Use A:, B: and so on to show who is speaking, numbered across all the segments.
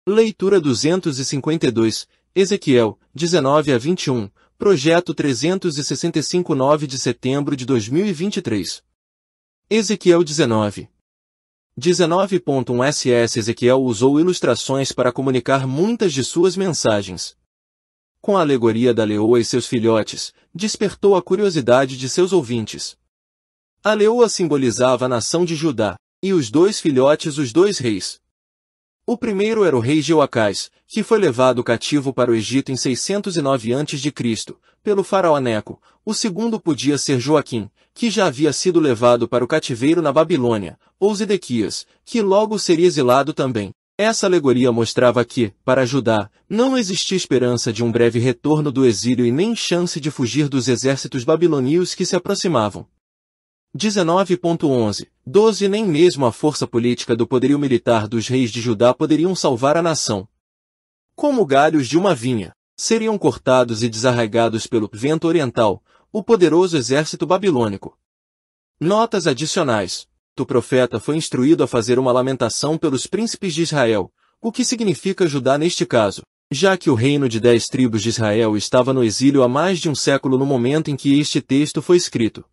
A: Leitura 252, Ezequiel, 19 a 21, Projeto 365 9 de setembro de 2023. Ezequiel 19. 19.1 SS Ezequiel usou ilustrações para comunicar muitas de suas mensagens. Com a alegoria da leoa e seus filhotes, despertou a curiosidade de seus ouvintes. A leoa simbolizava a nação de Judá, e os dois filhotes os dois reis. O primeiro era o rei Jeoacás, que foi levado cativo para o Egito em 609 a.C., pelo faraó Neco. O segundo podia ser Joaquim, que já havia sido levado para o cativeiro na Babilônia, ou Zedequias, que logo seria exilado também. Essa alegoria mostrava que, para Judá, não existia esperança de um breve retorno do exílio e nem chance de fugir dos exércitos babilônios que se aproximavam. 19.11, 12 Nem mesmo a força política do poderio militar dos reis de Judá poderiam salvar a nação. Como galhos de uma vinha, seriam cortados e desarraigados pelo vento oriental, o poderoso exército babilônico. Notas adicionais. O profeta foi instruído a fazer uma lamentação pelos príncipes de Israel, o que significa Judá neste caso, já que o reino de 10 tribos de Israel estava no exílio há mais de um século no momento em que este texto foi escrito.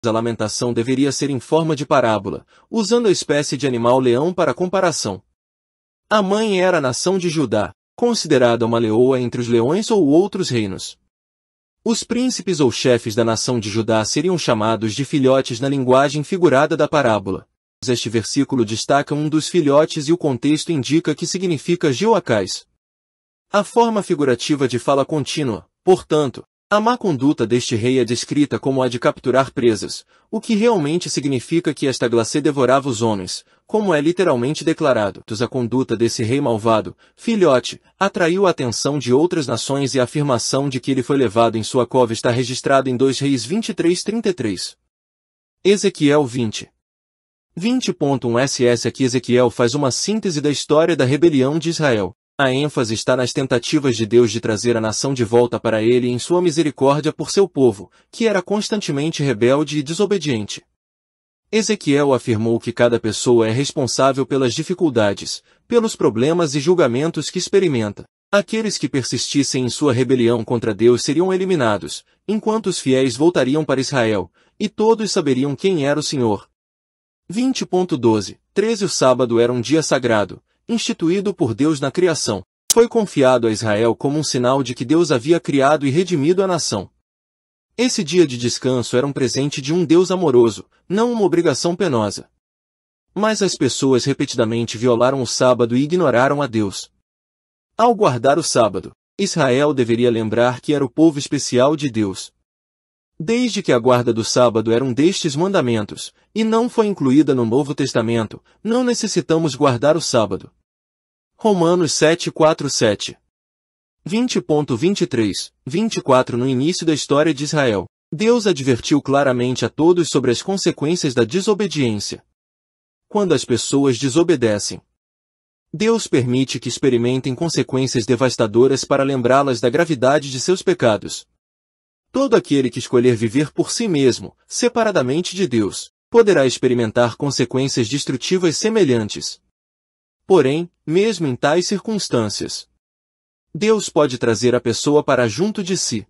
A: A lamentação deveria ser em forma de parábola, usando a espécie de animal leão para comparação. A mãe era a nação de Judá, considerada uma leoa entre os leões ou outros reinos. Os príncipes ou chefes da nação de Judá seriam chamados de filhotes na linguagem figurada da parábola. Este versículo destaca um dos filhotes e o contexto indica que significa Jeoacás. A forma figurativa de fala contínua, portanto, a má conduta deste rei é descrita como a de capturar presas, o que realmente significa que esta glacê devorava os homens, como é literalmente declarado. A conduta desse rei malvado, filhote, atraiu a atenção de outras nações e a afirmação de que ele foi levado em sua cova está registrada em 2 Reis 23:33. Ezequiel 20. 20.1 SS Aqui Ezequiel faz uma síntese da história da rebelião de Israel. A ênfase está nas tentativas de Deus de trazer a nação de volta para ele em sua misericórdia por seu povo, que era constantemente rebelde e desobediente. Ezequiel afirmou que cada pessoa é responsável pelas dificuldades, pelos problemas e julgamentos que experimenta. Aqueles que persistissem em sua rebelião contra Deus seriam eliminados, enquanto os fiéis voltariam para Israel, e todos saberiam quem era o Senhor. 20.12, 13 O sábado era um dia sagrado, instituído por Deus na criação. Foi confiado a Israel como um sinal de que Deus havia criado e redimido a nação. Esse dia de descanso era um presente de um Deus amoroso, não uma obrigação penosa. Mas as pessoas repetidamente violaram o sábado e ignoraram a Deus. Ao guardar o sábado, Israel deveria lembrar que era o povo especial de Deus. Desde que a guarda do sábado era um destes mandamentos, e não foi incluída no Novo Testamento, não necessitamos guardar o sábado. Romanos 7:4-7. 20.23, 24 No início da história de Israel, Deus advertiu claramente a todos sobre as consequências da desobediência. Quando as pessoas desobedecem, Deus permite que experimentem consequências devastadoras para lembrá-las da gravidade de seus pecados. Todo aquele que escolher viver por si mesmo, separadamente de Deus, poderá experimentar consequências destrutivas semelhantes. Porém, mesmo em tais circunstâncias, Deus pode trazer a pessoa para junto de si.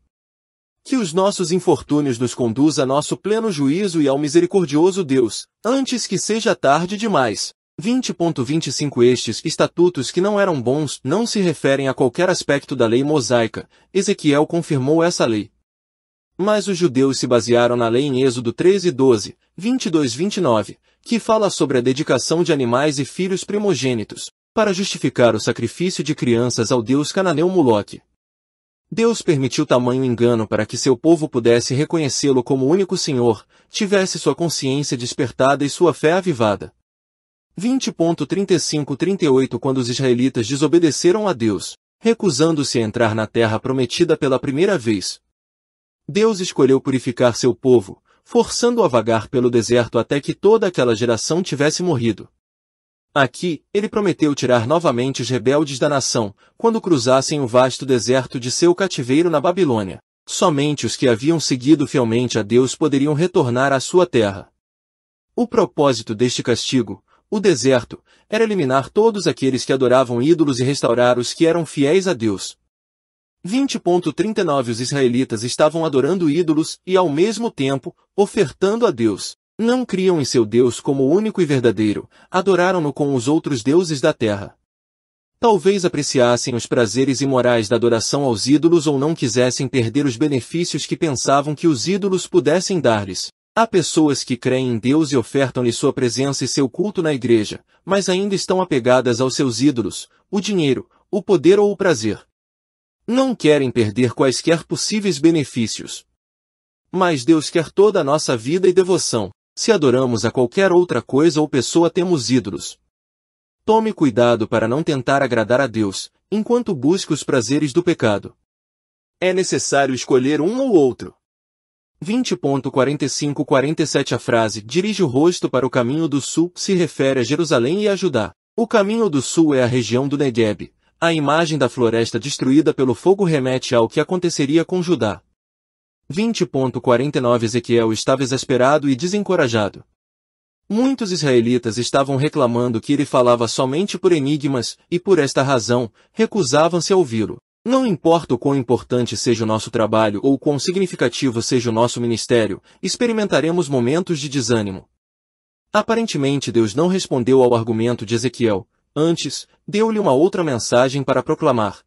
A: Que os nossos infortúnios nos conduza a nosso pleno juízo e ao misericordioso Deus, antes que seja tarde demais. 20.25 Estes estatutos que não eram bons não se referem a qualquer aspecto da lei mosaica. Ezequiel confirmou essa lei. Mas os judeus se basearam na lei em Êxodo 13:12, 22-29, que fala sobre a dedicação de animais e filhos primogênitos, para justificar o sacrifício de crianças ao deus cananeu Moloque. Deus permitiu tamanho engano para que seu povo pudesse reconhecê-lo como único Senhor, tivesse sua consciência despertada e sua fé avivada. 20.35-38 Quando os israelitas desobedeceram a Deus, recusando-se a entrar na terra prometida pela primeira vez, Deus escolheu purificar seu povo, forçando-o a vagar pelo deserto até que toda aquela geração tivesse morrido. Aqui, ele prometeu tirar novamente os rebeldes da nação, quando cruzassem o vasto deserto de seu cativeiro na Babilônia. Somente os que haviam seguido fielmente a Deus poderiam retornar à sua terra. O propósito deste castigo, o deserto, era eliminar todos aqueles que adoravam ídolos e restaurar os que eram fiéis a Deus. 20.39 Os israelitas estavam adorando ídolos e, ao mesmo tempo, ofertando a Deus. Não criam em seu Deus como único e verdadeiro, adoraram-no com os outros deuses da terra. Talvez apreciassem os prazeres imorais da adoração aos ídolos ou não quisessem perder os benefícios que pensavam que os ídolos pudessem dar-lhes. Há pessoas que creem em Deus e ofertam-lhe sua presença e seu culto na igreja, mas ainda estão apegadas aos seus ídolos, o dinheiro, o poder ou o prazer. Não querem perder quaisquer possíveis benefícios. Mas Deus quer toda a nossa vida e devoção. Se adoramos a qualquer outra coisa ou pessoa, temos ídolos. Tome cuidado para não tentar agradar a Deus, enquanto busque os prazeres do pecado. É necessário escolher um ou outro. 20.45-47 A frase "dirige o rosto para o caminho do sul" se refere a Jerusalém e a Judá. O caminho do sul é a região do Negueb. A imagem da floresta destruída pelo fogo remete ao que aconteceria com Judá. 20.49 Ezequiel estava exasperado e desencorajado. Muitos israelitas estavam reclamando que ele falava somente por enigmas, e por esta razão, recusavam-se a ouvi-lo. Não importa o quão importante seja o nosso trabalho ou quão significativo seja o nosso ministério, experimentaremos momentos de desânimo. Aparentemente Deus não respondeu ao argumento de Ezequiel. Antes, deu-lhe uma outra mensagem para proclamar.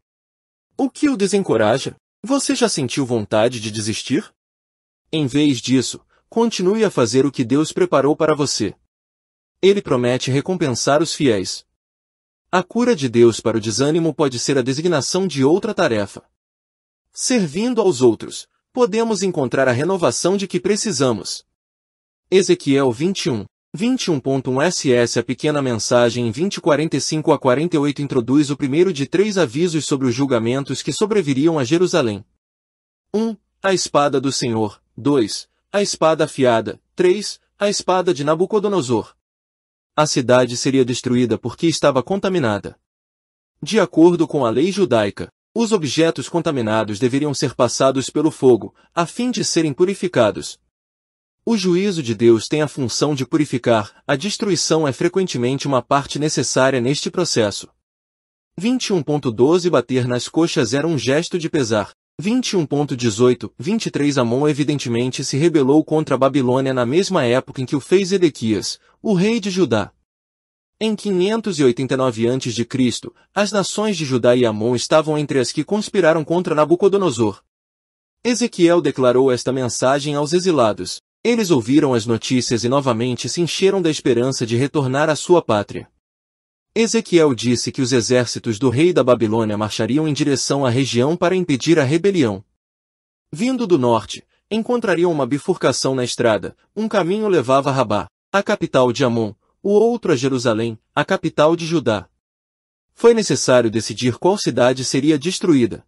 A: O que o desencoraja? Você já sentiu vontade de desistir? Em vez disso, continue a fazer o que Deus preparou para você. Ele promete recompensar os fiéis. A cura de Deus para o desânimo pode ser a designação de outra tarefa. Servindo aos outros, podemos encontrar a renovação de que precisamos. Ezequiel 21.1 SS A pequena mensagem em 20:45-48 introduz o primeiro de 3 avisos sobre os julgamentos que sobreviriam a Jerusalém. 1. A espada do Senhor. 2. A espada afiada. 3. A espada de Nabucodonosor. A cidade seria destruída porque estava contaminada. De acordo com a lei judaica, os objetos contaminados deveriam ser passados pelo fogo, a fim de serem purificados. O juízo de Deus tem a função de purificar, a destruição é frequentemente uma parte necessária neste processo. 21.12 Bater nas coxas era um gesto de pesar. 21.18-23 Amon evidentemente se rebelou contra a Babilônia na mesma época em que o fez Edequias, o rei de Judá. Em 589 a.C., as nações de Judá e Amon estavam entre as que conspiraram contra Nabucodonosor. Ezequiel declarou esta mensagem aos exilados. Eles ouviram as notícias e novamente se encheram da esperança de retornar à sua pátria. Ezequiel disse que os exércitos do rei da Babilônia marchariam em direção à região para impedir a rebelião. Vindo do norte, encontrariam uma bifurcação na estrada, um caminho levava a Rabá, a capital de Amon, o outro a Jerusalém, a capital de Judá. Foi necessário decidir qual cidade seria destruída.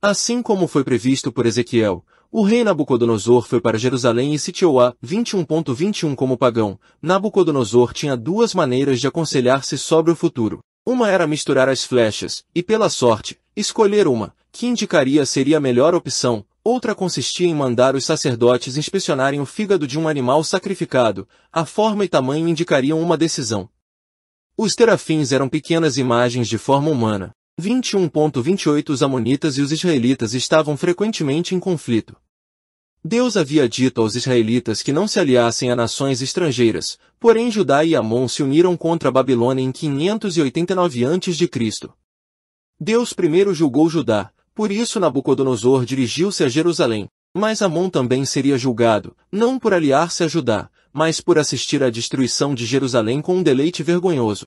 A: Assim como foi previsto por Ezequiel, o rei Nabucodonosor foi para Jerusalém e sitiou-a. 21.21 Como pagão, Nabucodonosor tinha duas maneiras de aconselhar-se sobre o futuro. Uma era misturar as flechas, e pela sorte, escolher uma, que indicaria seria a melhor opção. Outra consistia em mandar os sacerdotes inspecionarem o fígado de um animal sacrificado. A forma e tamanho indicariam uma decisão. Os terafins eram pequenas imagens de forma humana. 21.28 Os amonitas e os israelitas estavam frequentemente em conflito. Deus havia dito aos israelitas que não se aliassem a nações estrangeiras, porém Judá e Amon se uniram contra a Babilônia em 589 a.C. Deus primeiro julgou Judá, por isso Nabucodonosor dirigiu-se a Jerusalém, mas Amon também seria julgado, não por aliar-se a Judá, mas por assistir à destruição de Jerusalém com um deleite vergonhoso.